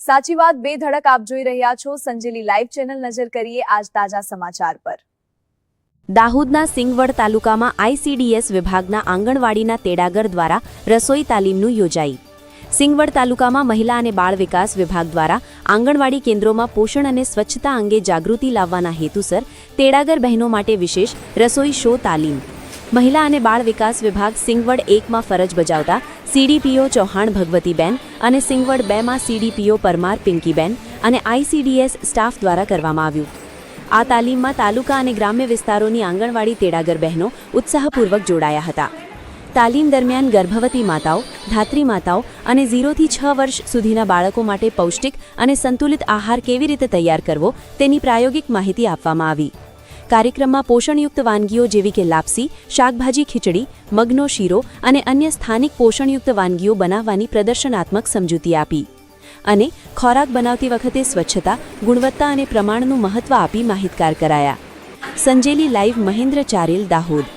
સાચી વાત બે ધડક આપ જોઈ રહ્યા છો સંજેલી લાઈવ ચેનલ નજર કરીએ આજ તાજા સમાચાર પર। દાહોદના સિંગવડ તાલુકામાં આઈસીડીએસ વિભાગના આંગણવાડીના તેડાગર દ્વારા રસોઈ તાલીમનું યોજાઈ। સિંગવડ તાલુકામાં મહિલા અને બાળ વિકાસ વિભાગ દ્વારા આંગણવાડી કેન્દ્રોમાં પોષણ અને સ્વચ્છતા અંગે જાગૃતિ લાવવાના હેતુસર તેડાગર બહેનો માટે વિશેષ રસોઈ શો તાલીમ। મહિલા અને બાળ વિકાસ વિભાગ સિંગવડ 1માં ફરજ બજાવતા સીડીપીઓ ચૌહાણ ભગવતીબેન અને સિંગવડ 2માં સીડીપીઓ પરમાર પિંકીબેન અને આઈસીડીએસ સ્ટાફ દ્વારા કરવામાં આવ્યું। આ તાલીમમાં તાલુકા અને ગ્રામ્ય વિસ્તારોની આંગણવાડી તેડાગર બહેનો ઉત્સાહપૂર્વક જોડાયા હતા। તાલીમ દરમિયાન ગર્ભવતી માતાઓ, ધાત્રી માતાઓ અને 0 થી 6 વર્ષ સુધીના બાળકો માટે પૌષ્ટિક અને સંતુલિત આહાર કેવી રીતે તૈયાર કરવો તેની પ્રાયોગિક માહિતી આપવામાં આવી। કાર્યક્રમમાં પોષણયુક્ત વાનગીઓ જેવી કે લાપસી, શાકભાજી ખીચડી, મગનો શીરો અને અન્ય સ્થાનિક પોષણયુક્ત વાનગીઓ બનાવવાની પ્રદર્શનાત્મક સમજૂતી આપી અને ખોરાક બનાવતી વખતે સ્વચ્છતા, ગુણવત્તા અને પ્રમાણનું મહત્વ આપી માહિતગાર કરાયા। સંજેલી લાઈવ મહેન્દ્ર ચારેલ, દાહોદ।